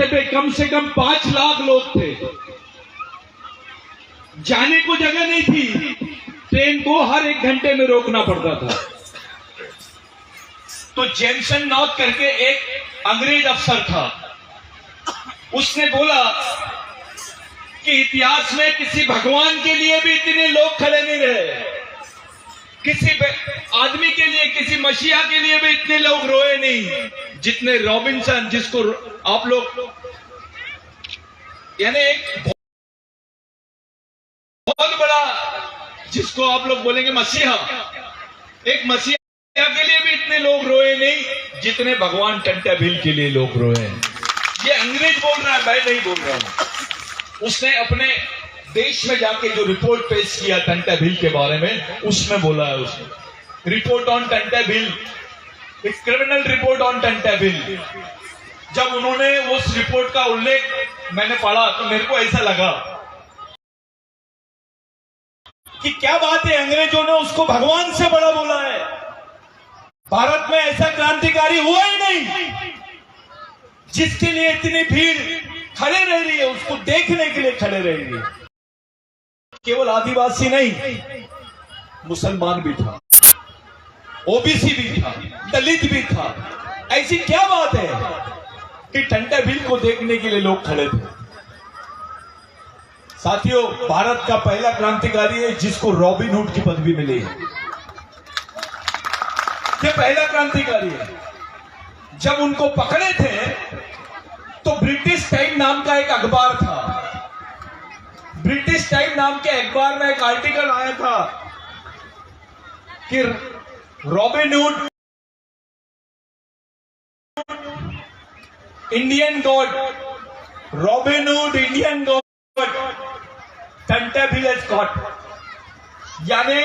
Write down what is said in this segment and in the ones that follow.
पे कम से कम 5 लाख लोग थे। जाने को जगह नहीं थी, ट्रेन को हर 1 घंटे में रोकना पड़ता था। तो जेम्सन नॉर्थ करके एक अंग्रेज अफसर था, उसने बोला कि इतिहास में किसी भगवान के लिए भी इतने लोग खड़े नहीं रहे, किसी आदमी के लिए, किसी मसीहा के लिए भी इतने लोग रोए नहीं जितने रॉबिन्सन, जिसको आप लोग यानी एक बहुत बड़ा, जिसको आप लोग बोलेंगे मसीहा, एक मसीहा के लिए भी इतने लोग रोए नहीं जितने भगवान टंटा भील के लिए लोग रोए हैं। ये अंग्रेज बोल रहा है, मैं नहीं बोल रहा हूं। उसने अपने देश में जाके जो रिपोर्ट पेश किया टंटा भील के बारे में, उसमें बोला है उसने, रिपोर्ट ऑन टंटा भील, एक क्रिमिनल रिपोर्ट ऑन टंटा भील। जब उन्होंने उस रिपोर्ट का उल्लेख मैंने पढ़ा तो मेरे को ऐसा लगा कि क्या बात है, अंग्रेजों ने उसको भगवान से बड़ा बोला है। भारत में ऐसा क्रांतिकारी हुआ ही नहीं जिसके लिए इतनी भीड़ खड़े रह रही है, उसको देखने के लिए खड़े रह रही है। केवल आदिवासी नहीं, मुसलमान भी था, ओबीसी भी था, दलित भी था। ऐसी क्या बात है कि टंटा भील को देखने के लिए लोग खड़े थे। साथियों, भारत का पहला क्रांतिकारी है जिसको रॉबिन हुड की पदवी मिली है। ये पहला क्रांतिकारी है। जब उनको पकड़े थे तो ब्रिटिश टाइम नाम का एक अखबार था। ब्रिटिश टाइम नाम के अखबार में एक आर्टिकल आया था कि Robin Hood Indian god, Robin Hood Indian god, Tantya Bhil has caught, यानी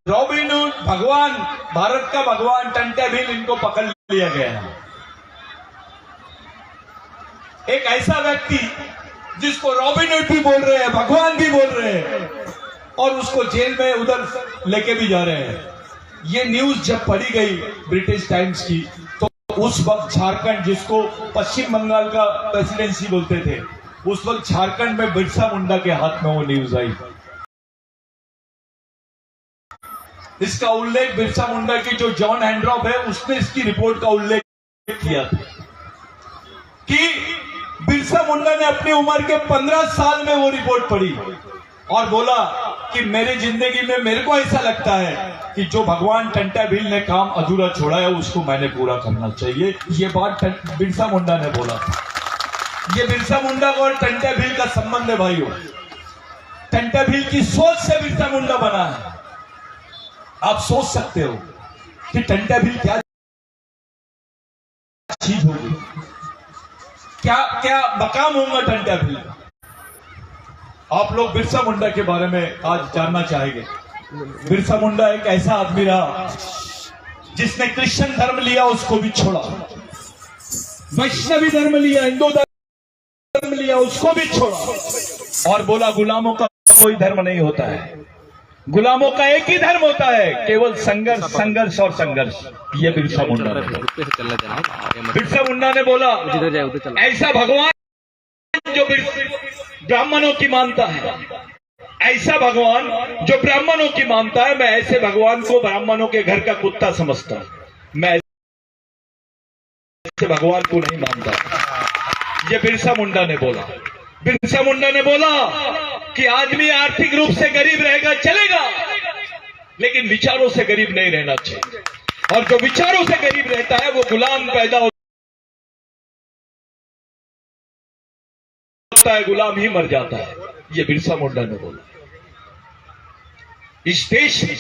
रॉबिन हुड भगवान, भारत का भगवान टंटा भील, इनको पकड़ लिया गया है। एक ऐसा व्यक्ति जिसको रॉबिन हुड भी बोल रहे हैं, भगवान भी बोल रहे हैं, और उसको जेल में उधर लेके भी जा रहे हैं। ये न्यूज जब पढ़ी गई ब्रिटिश टाइम्स की, तो उस वक्त झारखंड, जिसको पश्चिम बंगाल का प्रेसिडेंसी बोलते थे, उस वक्त झारखंड में बिरसा मुंडा के हाथ में वो न्यूज आई। इसका उल्लेख बिरसा मुंडा की जो जॉन हैंड्रॉप है, उसने इसकी रिपोर्ट का उल्लेख किया था कि बिरसा मुंडा ने अपनी उम्र के 15 साल में वो रिपोर्ट पढ़ी और बोला कि मेरी जिंदगी में मेरे को ऐसा लगता है कि जो भगवान टंटा भील ने काम अधूरा छोड़ा है उसको मैंने पूरा करना चाहिए। ये बात बिरसा मुंडा ने बोला। ये बिरसा मुंडा और टंटा भील का संबंध है भाइयों। टंटा भील की सोच से बिरसा मुंडा बना है। आप सोच सकते हो कि टंटा भील क्या चीज होगी, क्या क्या मकाम होगा टंटा भील। आप लोग बिरसा मुंडा के बारे में आज जानना चाहेंगे। बिरसा मुंडा एक ऐसा आदमी रहा जिसने क्रिश्चियन धर्म लिया, उसको भी छोड़ा, वैष्णवी धर्म लिया, हिंदू धर्म लिया, उसको भी छोड़ा, और बोला गुलामों का कोई धर्म नहीं होता है, गुलामों का एक ही धर्म होता है, केवल संघर्ष, संघर्ष और संघर्ष। ये बिरसा मुंडा ने, बिरसा मुंडा ने बोला ऐसा भगवान जो ब्राह्मणों की मानता है, ऐसा भगवान जो ब्राह्मणों की मानता है, मैं ऐसे भगवान को ब्राह्मणों के घर का कुत्ता समझता हूं, मैं ऐसे भगवान को नहीं मानता। ये बिरसा मुंडा ने बोला। बिरसा मुंडा ने बोला कि आदमी आर्थिक रूप से गरीब रहेगा चलेगा, लेकिन विचारों से गरीब नहीं रहना चाहिए, और जो विचारों से गरीब रहता है वो गुलाम पैदा होता है, गुलाम ही मर जाता है। ये बिरसा मुंडा ने बोला। इस देश में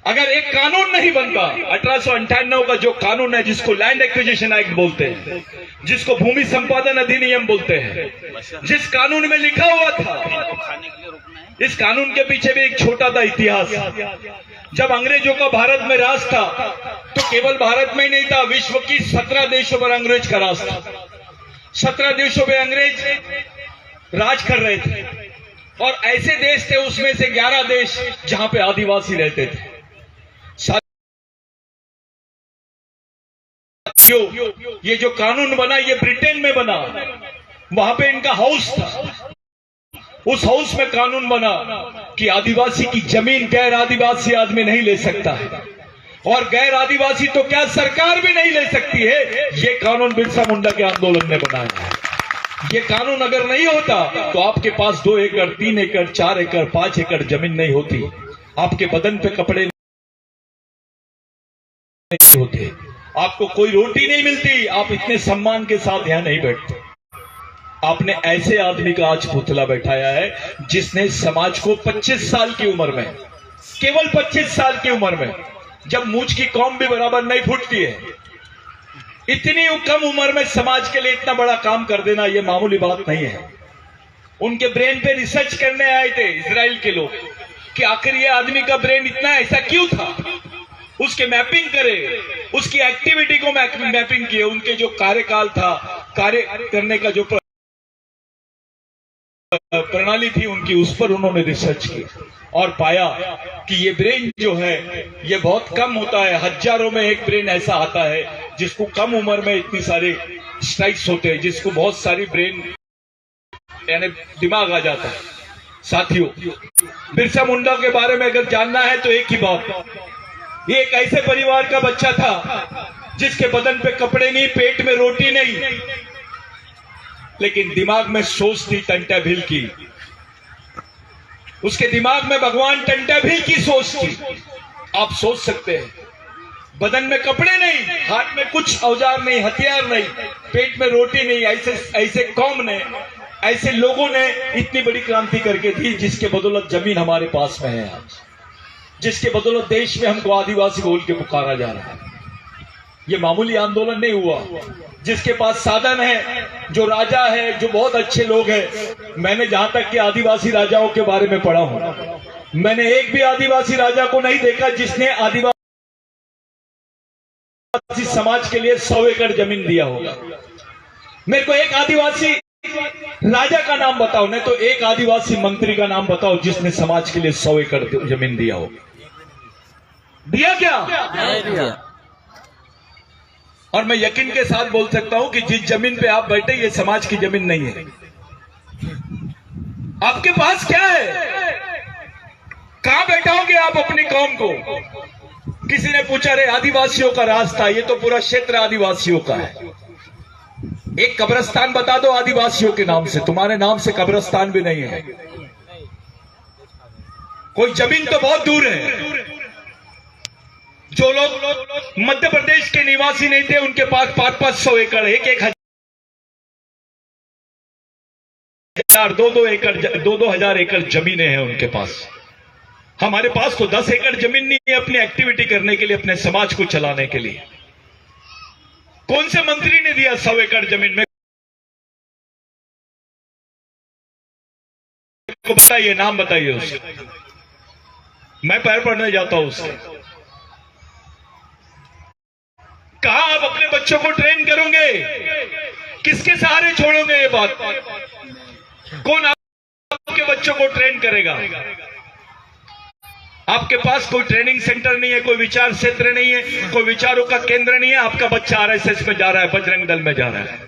अगर एक कानून नहीं बनता, 1898 का जो कानून है, जिसको लैंड एक्विजिशन एक्ट बोलते हैं, जिसको भूमि संपादन अधिनियम बोलते हैं, जिस कानून में लिखा हुआ था, इस कानून के पीछे भी एक छोटा सा इतिहास। जब अंग्रेजों का भारत में राज था तो केवल भारत में ही नहीं था, विश्व की 17 देशों पर अंग्रेज का राज था। 17 देशों पे अंग्रेज राज कर रहे थे, और ऐसे देश थे उसमें से 11 देश जहां पे आदिवासी रहते थे। साथियों, ये जो कानून बना ये ब्रिटेन में बना, वहां पे इनका हाउस था। उस हाउस में कानून बना कि आदिवासी की जमीन गैर आदिवासी आदमी नहीं ले सकता है, और गैर आदिवासी तो क्या सरकार भी नहीं ले सकती है। ये कानून बिरसा मुंडा के आंदोलन ने बनाया है। ये कानून अगर नहीं होता तो आपके पास 2 एकड़, 3 एकड़, 4 एकड़, 5 एकड़ जमीन नहीं होती, आपके बदन पे कपड़े नहीं होते, आपको कोई रोटी नहीं मिलती, आप इतने सम्मान के साथ यहां नहीं बैठते। आपने ऐसे आदमी का आज पुतला बैठाया है जिसने समाज को 25 साल की उम्र में, केवल 25 साल की उम्र में, जब मूंछ की कौम भी बराबर नहीं फूटती है, इतनी कम उम्र में समाज के लिए इतना बड़ा काम कर देना यह मामूली बात नहीं है। उनके ब्रेन पे रिसर्च करने आए थे इजराइल के लोग कि आखिर ये आदमी का ब्रेन इतना ऐसा क्यों था, उसके मैपिंग करे, उसकी एक्टिविटी को मैपिंग किए, उनके जो कार्यकाल था, कार्य करने का जो प्रणाली थी उनकी, उस पर उन्होंने रिसर्च की और पाया कि ये ब्रेन जो है ये बहुत कम होता है। हजारों में एक ब्रेन ऐसा आता है जिसको कम उम्र में इतनी सारे स्ट्राइक्स होते हैं, जिसको बहुत सारी ब्रेन यानी दिमाग आ जाता है। साथियों, बिरसा मुंडा के बारे में अगर जानना है तो एक ही बात, ये एक ऐसे परिवार का बच्चा था जिसके बदन पे कपड़े नहीं, पेट में रोटी नहीं, लेकिन दिमाग में सोच थी टंटा भील की। उसके दिमाग में भगवान टंटा भील की सोच थी। आप सोच सकते हैं, बदन में कपड़े नहीं, हाथ में कुछ औजार नहीं, हथियार नहीं, पेट में रोटी नहीं, ऐसे कौम ने, ऐसे लोगों ने इतनी बड़ी क्रांति करके थी, जिसके बदौलत जमीन हमारे पास में है आज, जिसके बदौलत देश में हमको आदिवासी बोल के पुकारा जा रहा है। ये मामूली आंदोलन नहीं हुआ। जिसके पास साधन है, जो राजा है, जो बहुत अच्छे लोग हैं, मैंने जहां तक कि आदिवासी राजाओं के बारे में पढ़ा हूं, मैंने एक भी आदिवासी राजा को नहीं देखा जिसने आदिवासी समाज के लिए 100 एकड़ जमीन दिया होगा। मेरे को एक आदिवासी राजा का नाम बताओ, नहीं तो एक आदिवासी मंत्री का नाम बताओ जिसने समाज के लिए 100 एकड़ जमीन दिया हो। दिया क्या? नहीं दिया। और मैं यकीन के साथ बोल सकता हूं कि जिस जमीन पे आप बैठे ये समाज की जमीन नहीं है। आपके पास क्या है? कहां बैठाओगे आप अपनी कौम को? किसी ने पूछा, रे आदिवासियों का रास्ता, ये तो पूरा क्षेत्र आदिवासियों का है। एक कब्रिस्तान बता दो आदिवासियों के नाम से, तुम्हारे नाम से कब्रिस्तान भी नहीं है। कोई जमीन तो बहुत दूर है। जो लोग मध्य प्रदेश के निवासी नहीं थे उनके पास 500-500 एकड़, एक हजार, 2-2 एकड़, 2-2 हजार एकड़ जमीनें हैं उनके पास। हमारे पास तो 10 एकड़ जमीन नहीं है अपनी एक्टिविटी करने के लिए, अपने समाज को चलाने के लिए। कौन से मंत्री ने दिया 100 एकड़ जमीन में? बताइए, नाम बताइए उसका। मैं पैर पढ़ने जाता हूं उससे। कहां आप अपने बच्चों को ट्रेन करोगे? किसके सहारे छोड़ोगे ये बात? कौन आपके बच्चों को ट्रेन करेगा? आपके पास कोई ट्रेनिंग सेंटर नहीं है, कोई विचार क्षेत्र नहीं है, कोई विचारों का केंद्र नहीं है। आपका बच्चा आरएसएस में जा रहा है, बजरंग दल में जा रहा है।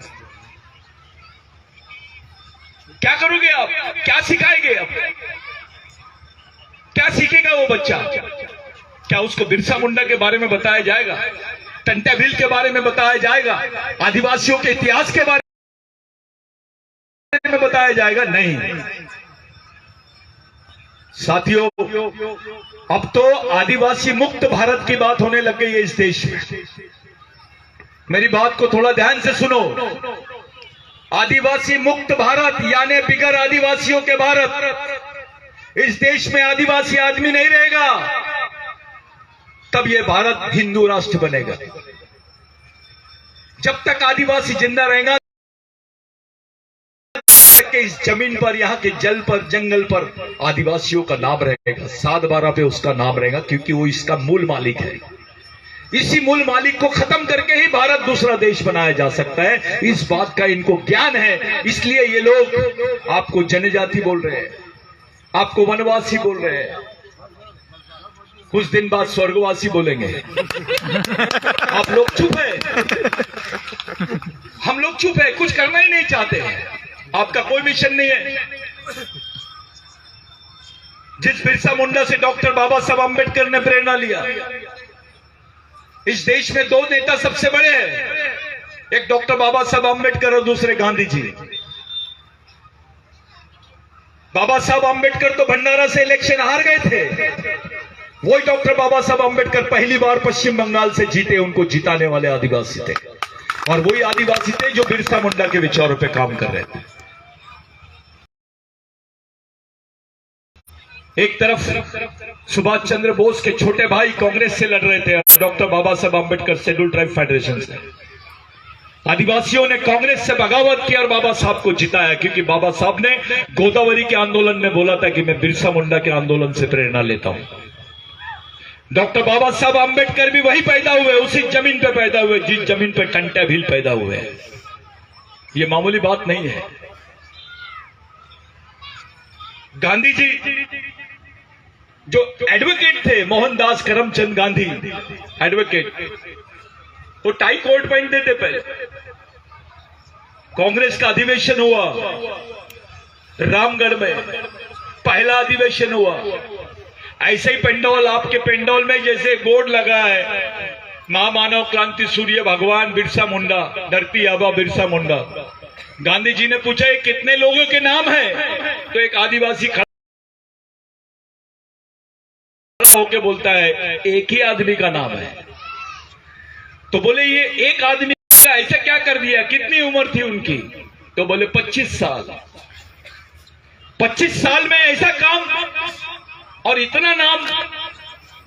क्या करोगे आप? क्या सिखाएंगे आप? क्या सीखेगा वो बच्चा? क्या उसको बिरसा मुंडा के बारे में बताया जाएगा? टंटा भील के बारे में बताया जाएगा? आदिवासियों के इतिहास के बारे में बताया जाएगा? नहीं। साथियों, अब तो आदिवासी मुक्त भारत की बात होने लग गई है इस देश में। मेरी बात को थोड़ा ध्यान से सुनो। आदिवासी मुक्त भारत यानी बिगर आदिवासियों के भारत। इस देश में आदिवासी आदमी नहीं रहेगा, तब यह भारत हिंदू राष्ट्र बनेगा। जब तक आदिवासी जिंदा रहेगा, इस जमीन पर, यहाँ के जल पर, जंगल पर आदिवासियों का नाम रहेगा। 7/12 पे उसका नाम रहेगा, क्योंकि वो इसका मूल मालिक है। इसी मूल मालिक को खत्म करके ही भारत दूसरा देश बनाया जा सकता है। इस बात का इनको ज्ञान है, इसलिए ये लोग आपको जनजाति बोल रहे हैं, आपको वनवासी बोल रहे हैं। कुछ दिन बाद स्वर्गवासी बोलेंगे। आप लोग चुप है, हम लोग चुप है, कुछ करना ही नहीं चाहते हैं। आपका कोई मिशन नहीं है। जिस बिरसा मुंडा से डॉक्टर बाबा साहब आंबेडकर ने प्रेरणा लिया, इस देश में दो नेता सबसे बड़े हैं, एक डॉक्टर बाबा साहब आंबेडकर और दूसरे गांधी जी। बाबा साहब आंबेडकर तो भंडारा से इलेक्शन हार गए थे, वही डॉक्टर बाबा साहब आंबेडकर पहली बार पश्चिम बंगाल से जीते, उनको जिताने वाले आदिवासी थे, और वही आदिवासी थे जो बिरसा मुंडा के विचारों पे काम कर रहे थे। एक तरफ सुभाष चंद्र बोस के छोटे भाई कांग्रेस से लड़ रहे थे, डॉक्टर बाबा Saheb Ambedkar schedule tribe federation से। आदिवासियों ने कांग्रेस से बगावत की और बाबा साहब को जिताया, क्योंकि बाबा साहब ने गोदावरी के आंदोलन में बोला था कि मैं बिरसा मुंडा के आंदोलन से प्रेरणा लेता हूं। डॉक्टर बाबा साहब आंबेडकर भी वही पैदा हुए, उसी जमीन पे पैदा हुए जिस जमीन पे टंटा भील पैदा हुए हैं। ये मामूली बात नहीं है। गांधी जी जो एडवोकेट थे, मोहनदास करमचंद गांधी एडवोकेट, वो टाई कोट पहनते थे। पहले कांग्रेस का अधिवेशन हुआ रामगढ़ में, पहला अधिवेशन हुआ। ऐसे ही पेंडोल, आपके पेंडोल में जैसे बोर्ड लगा है, महामानव क्रांति सूर्य भगवान बिरसा मुंडा, धरती आबा बिरसा मुंडा। गांधी जी ने पूछा ये कितने लोगों के नाम है, तो एक आदिवासी खड़ा होके बोलता है एक ही आदमी का नाम है। तो बोले ये एक आदमी का ऐसा क्या कर दिया, कितनी उम्र थी उनकी, तो बोले 25 साल। 25 साल में ऐसा काम और इतना नाम।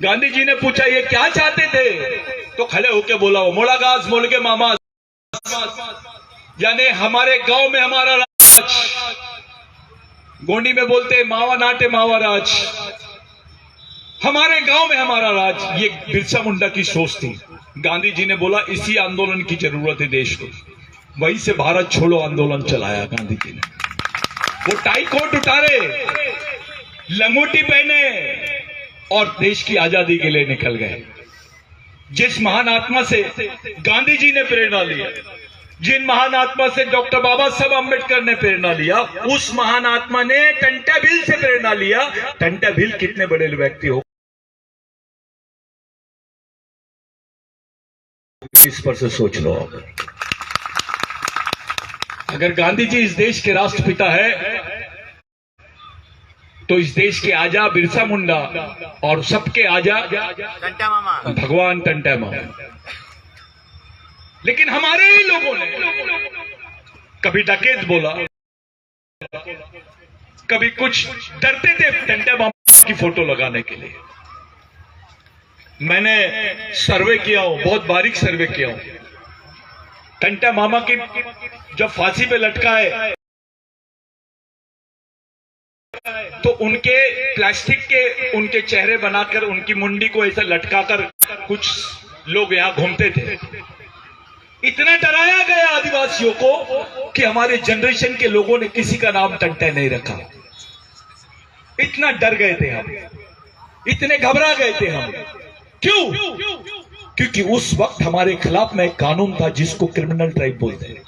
गांधी जी ने पूछा ये क्या चाहते थे, तो खड़े होके बोला वो मोड़ागाज मोड़ के मामा, यानी हमारे गांव में हमारा राज। गोंडी में बोलते मावा नाटे मावा राज, हमारे गांव में हमारा राज। ये बिरसा मुंडा की सोच थी। गांधी जी ने बोला इसी आंदोलन की जरूरत है देश को, वहीं से भारत छोड़ो आंदोलन चलाया गांधी जी ने। वो टाई कोट उतारे, लंगोटी पहने और देश की आजादी के लिए निकल गए। जिस महान आत्मा से गांधी जी ने प्रेरणा लिया, जिन महान आत्मा से डॉक्टर बाबा साहब आंबेडकर ने प्रेरणा लिया, उस महान आत्मा ने टंटा भील से प्रेरणा लिया। टंटा भील कितने बड़े व्यक्ति हो, इस पर से सोच लो। अगर गांधी जी इस देश के राष्ट्रपिता है, तो इस देश के आजा बिरसा मुंडा और सबके आजा टंटा मामा, भगवान टंटा मामा। लेकिन हमारे ही लोगों ने कभी डकैत बोला, कभी कुछ, डरते थे टंटा मामा की फोटो लगाने के लिए। मैंने सर्वे किया हूं, बहुत बारीक सर्वे किया हूं। टंटा मामा की जब फांसी पे लटका है, तो उनके प्लास्टिक के उनके चेहरे बनाकर उनकी मुंडी को ऐसा लटकाकर कुछ लोग यहां घूमते थे। इतना डराया गया आदिवासियों को कि हमारे जनरेशन के लोगों ने किसी का नाम टंटा नहीं रखा। इतना डर गए थे हम, इतने घबरा गए थे हम। क्यों? क्योंकि उस वक्त हमारे खिलाफ में एक कानून था जिसको क्रिमिनल ट्राइब बोलते हैं।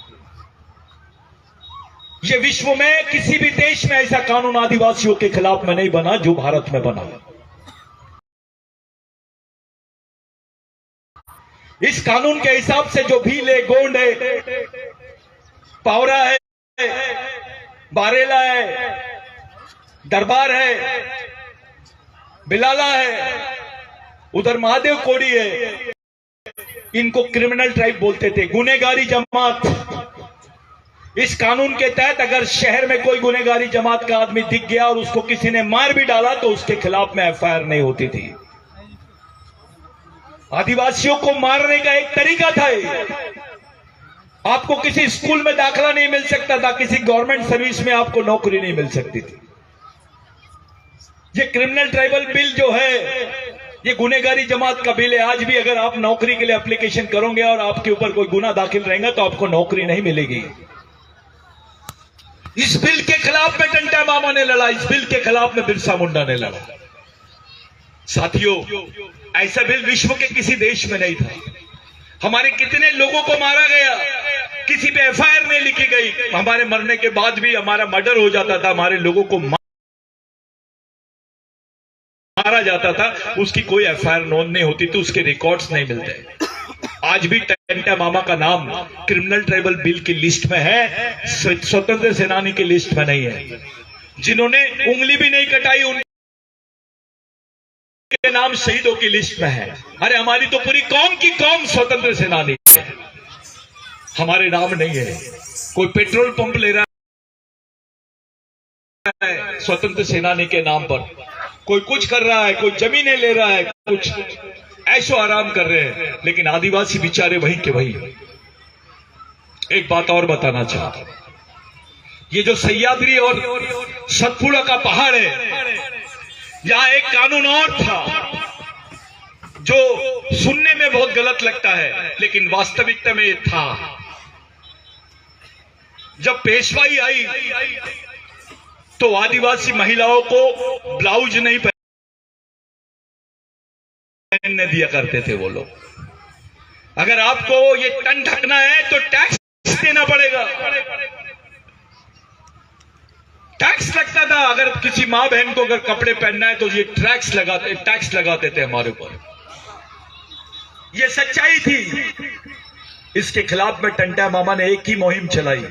ये विश्व में किसी भी देश में ऐसा कानून आदिवासियों के खिलाफ में नहीं बना जो भारत में बना। इस कानून के हिसाब से जो भील है, गोंड है, पावरा है, बारेला है, दरबार है, बिलाला है, उधर महादेव कोड़ी है, इनको क्रिमिनल ट्राइब बोलते थे, गुनेगारी जमात। इस कानून के तहत अगर शहर में कोई गुनेगारी जमात का आदमी दिख गया और उसको किसी ने मार भी डाला तो उसके खिलाफ में एफआईआर नहीं होती थी। आदिवासियों को मारने का एक तरीका था। आपको किसी स्कूल में दाखला नहीं मिल सकता था, किसी गवर्नमेंट सर्विस में आपको नौकरी नहीं मिल सकती थी। ये क्रिमिनल ट्राइबल बिल जो है, ये गुनेगारी जमात का बिल है। आज भी अगर आप नौकरी के लिए एप्लीकेशन करोगे और आपके ऊपर कोई गुना दाखिल रहेगा तो आपको नौकरी नहीं मिलेगी। इस बिल के खिलाफ में टंटा मामा ने लड़ा, इस बिल के खिलाफ में बिरसा मुंडा ने लड़ा। साथियों, ऐसा बिल विश्व के किसी देश में नहीं था। हमारे कितने लोगों को मारा गया, किसी पे एफआईआर नहीं लिखी गई। हमारे मरने के बाद भी हमारा मर्डर हो जाता था, हमारे लोगों को मारा जाता था, उसकी कोई एफआईआर नोंद नहीं होती थी, उसके रिकॉर्ड्स नहीं मिलते। आज भी टंटा मामा का नाम क्रिमिनल ट्राइबल बिल की लिस्ट में है, स्वतंत्र सेनानी की लिस्ट में नहीं है। जिन्होंने उंगली भी नहीं कटाई उनके नाम शहीदों की लिस्ट में है। अरे हमारी तो पूरी कौम की कौम स्वतंत्र सेनानी है, हमारे नाम नहीं है। कोई पेट्रोल पंप ले रहा है स्वतंत्र सेनानी के नाम पर, कोई कुछ कर रहा है, कोई जमीनें ले रहा है, कुछ ऐशो आराम कर रहे हैं, लेकिन आदिवासी बेचारे वहीं के वहीं। एक बात और बताना चाहता हूं, ये जो सह्याद्री और सतपुड़ा का पहाड़ है, यहां एक कानून और था जो सुनने में बहुत गलत लगता है, लेकिन वास्तविकता में ये था। जब पेशवाई आई तो आदिवासी महिलाओं को ब्लाउज नहीं पहनने दिया करते थे वो लोग। अगर आपको ये तन ढकना है तो टैक्स देना पड़ेगा। टैक्स लगता था, अगर किसी मां बहन को अगर कपड़े पहनना है तो ये टैक्स लगाते थे हमारे ऊपर। ये सच्चाई थी। इसके खिलाफ में टंटा मामा ने एक ही मुहिम चलाई,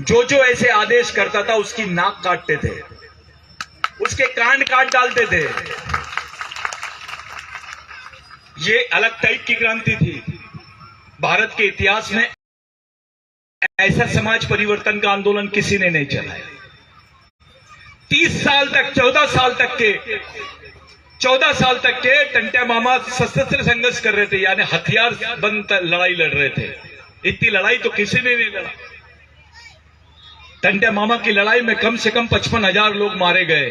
जो ऐसे आदेश करता था उसकी नाक काटते थे, उसके कान काट डालते थे। ये अलग टाइप की क्रांति थी। भारत के इतिहास में ऐसा समाज परिवर्तन का आंदोलन किसी ने नहीं चलाया। 30 साल तक 14 साल तक के टंटा मामा सशस्त्र संघर्ष कर रहे थे, यानी हथियार बंद लड़ाई लड़ रहे थे। इतनी लड़ाई तो किसी ने नहीं लड़ा। टंटा मामा की लड़ाई में कम से कम 55,000 लोग मारे गए।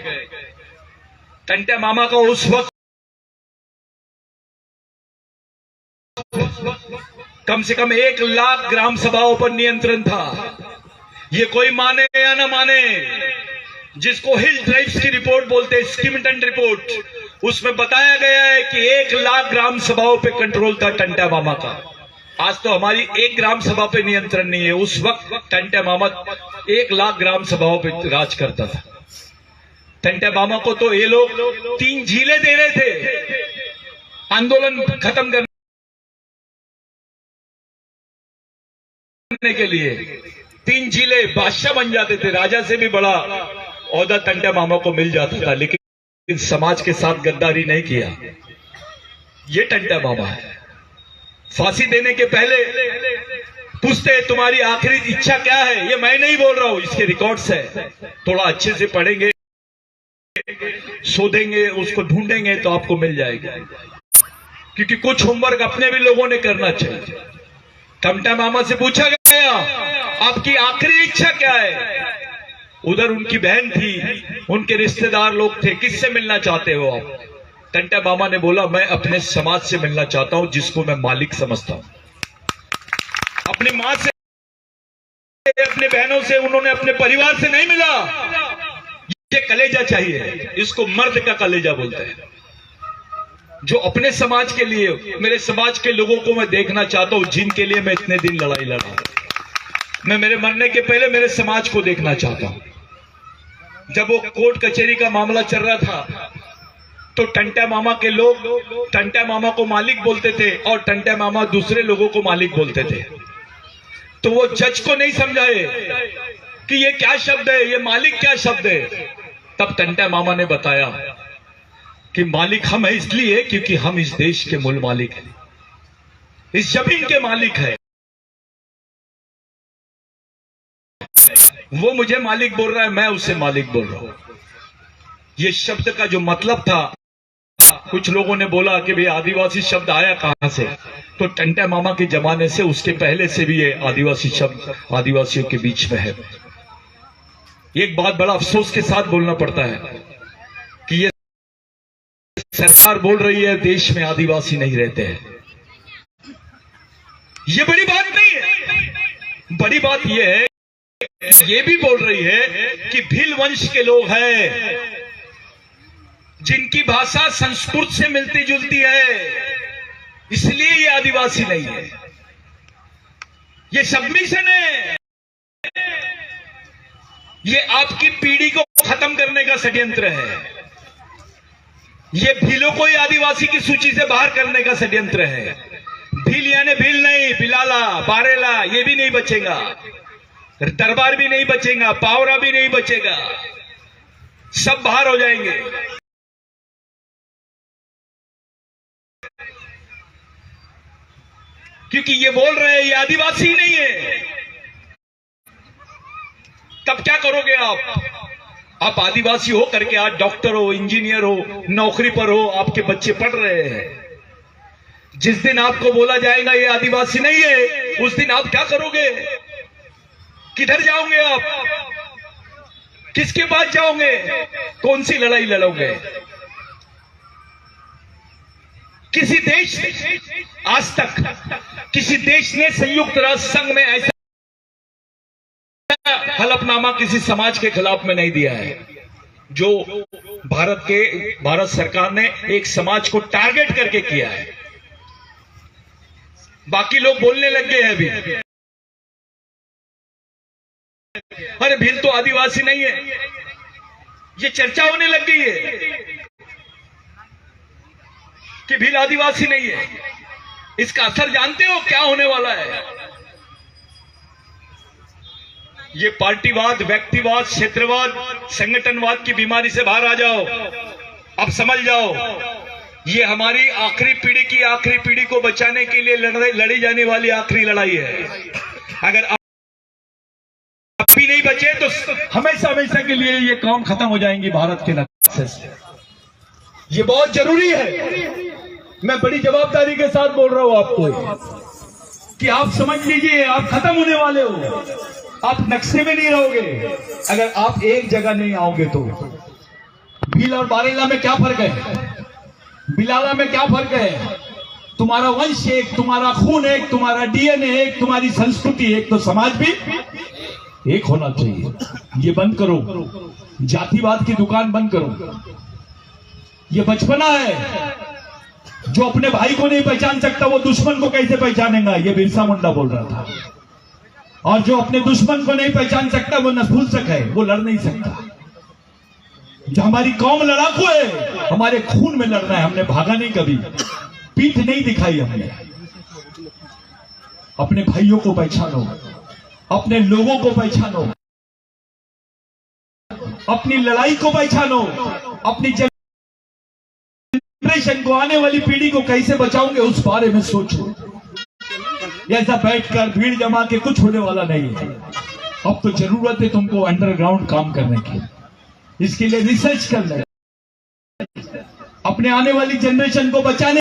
टंटा मामा का उस वक्त कम से कम 1 लाख ग्राम सभाओं पर नियंत्रण था। ये कोई माने या ना माने, जिसको हिल ट्राइब्स की रिपोर्ट बोलते हैं, स्कीमिटन रिपोर्ट, उसमें बताया गया है कि 1 लाख ग्राम सभाओं पे कंट्रोल था टंटा मामा का। आज तो हमारी 1 ग्राम सभा पे नियंत्रण नहीं है। उस वक्त टंटा मामा 1 लाख ग्राम सभाओं पे राज करता था। टंटा मामा को तो ये लोग 3 झीलें दे रहे थे आंदोलन खत्म करने के लिए। 3 झीलें, बादशाह बन जाते थे, राजा से भी बड़ा औहदा टंटा मामा को मिल जाता था, लेकिन समाज के साथ गद्दारी नहीं किया। ये टंटा मामा है। फांसी देने के पहले पूछते हैं तुम्हारी आखिरी इच्छा क्या है। ये मैं नहीं बोल रहा हूं, इसके रिकॉर्ड्स है। थोड़ा अच्छे से पढ़ेंगे, शोधेंगे, उसको ढूंढेंगे तो आपको मिल जाएगा। क्योंकि कुछ होमवर्क अपने भी लोगों ने करना चाहिए। टंटा मामा से पूछा गया आपकी आखिरी इच्छा क्या है। उधर उनकी बहन थी, उनके रिश्तेदार लोग थे, किससे मिलना चाहते हो आप। टंटा मामा ने बोला मैं अपने समाज से मिलना चाहता हूं, जिसको मैं मालिक समझता हूं। अपनी मां से, अपने बहनों से, उन्होंने अपने परिवार से नहीं मिला। ये कलेजा चाहिए, इसको मर्द का कलेजा बोलते हैं। जो अपने समाज के लिए, मेरे समाज के लोगों को मैं देखना चाहता हूं, जिनके लिए मैं इतने दिन लड़ाई लड़ा। मैं मेरे मरने के पहले मेरे समाज को देखना चाहता हूं। जब वो कोर्ट कचहरी का मामला चल रहा था तो टंटा मामा के लोग टंटा मामा को मालिक बोलते थे और टंटा मामा दूसरे लोगों को मालिक बोलते थे। तो वो जज को नहीं समझाए कि ये क्या शब्द है, ये मालिक क्या शब्द है। तब टंटा मामा ने बताया कि मालिक हम है इसलिए क्योंकि हम इस देश के मूल मालिक हैं, इस जमीन के मालिक है। वो मुझे मालिक बोल रहा है, मैं उसे मालिक बोल रहा हूं। ये शब्द का जो मतलब था, कुछ लोगों ने बोला कि भाई आदिवासी शब्द आया कहां से, तो टंटा मामा के जमाने से, उसके पहले से भी ये आदिवासी शब्द आदिवासियों के बीच में है। एक बात बड़ा अफसोस के साथ बोलना पड़ता है कि ये सरकार बोल रही है देश में आदिवासी नहीं रहते हैं। ये बड़ी बात नहीं है। बड़ी बात ये है, ये भी बोल रही है कि भील वंश के लोग हैं, जिनकी भाषा संस्कृत से मिलती जुलती है, इसलिए ये आदिवासी नहीं है। ये सबमिशन है। ये आपकी पीढ़ी को खत्म करने का षड्यंत्र है। ये भीलों को ही आदिवासी की सूची से बाहर करने का षड्यंत्र है। भील यानी भील नहीं, बिलाला, बारेला ये भी नहीं बचेगा, दरबार भी नहीं बचेगा, पावरा भी नहीं बचेगा, सब बाहर हो जाएंगे। क्योंकि ये बोल रहे हैं ये आदिवासी ही नहीं है। तब क्या करोगे आप आदिवासी हो करके आज डॉक्टर हो, इंजीनियर हो, नौकरी पर हो, आपके बच्चे पढ़ रहे हैं। जिस दिन आपको बोला जाएगा ये आदिवासी नहीं है, उस दिन आप क्या करोगे? किधर जाओगे आप? किसके पास जाओगे? कौन सी लड़ाई लड़ोगे? किसी देश आज तक किसी देश ने संयुक्त राष्ट्र संघ में ऐसा हलफनामा किसी समाज के खिलाफ में नहीं दिया है जो भारत सरकार ने एक समाज को टारगेट करके किया है। बाकी लोग बोलने लग गए हैं अभी, अरे भील तो आदिवासी नहीं है, ये चर्चा होने लग गई है कि भील आदिवासी नहीं है। इसका असर जानते हो क्या होने वाला है? ये पार्टीवाद, व्यक्तिवाद, क्षेत्रवाद, संगठनवाद की बीमारी से बाहर आ जाओ। अब समझ जाओ, ये हमारी आखिरी पीढ़ी को बचाने के लिए लड़ी जाने वाली आखिरी लड़ाई है। अगर अभी नहीं बचे तो हमेशा हमेशा के लिए ये कौम खत्म हो जाएंगी भारत के नक्शे से। ये बहुत जरूरी है। मैं बड़ी जवाबदारी के साथ बोल रहा हूं आपको कि आप समझ लीजिए, आप खत्म होने वाले हो। आप नक्शे में नहीं रहोगे अगर आप एक जगह नहीं आओगे तो। भील और बारेला में क्या फर्क है? बिलाला में क्या फर्क है? तुम्हारा वंश एक, तुम्हारा खून एक, तुम्हारा डीएनए एक, तुम्हारी संस्कृति एक, तो समाज भी एक होना चाहिए। ये बंद करो, जातिवाद की दुकान बंद करो। ये बचपना है। जो अपने भाई को नहीं पहचान सकता वो दुश्मन को कैसे पहचानेगा? ये बिरसा मुंडा बोल रहा था। और जो अपने दुश्मन को नहीं पहचान सकता वो नपुंसक है, वो लड़ नहीं सकता। जो हमारी कौम लड़ाकू है, हमारे खून में लड़ना है। हमने भागा नहीं कभी, पीठ नहीं दिखाई हमने। अपने भाइयों को पहचानो, अपने लोगों को पहचानो, अपनी लड़ाई को पहचानो, अपनी जनरेशन को, आने वाली पीढ़ी को कैसे बचाओगे उस बारे में सोचो। ऐसा बैठकर भीड़ जमा के कुछ होने वाला नहीं है। अब तो जरूरत है तुमको अंडरग्राउंड काम करने की। इसके लिए रिसर्च कर ले, अपने आने वाली जनरेशन को बचाने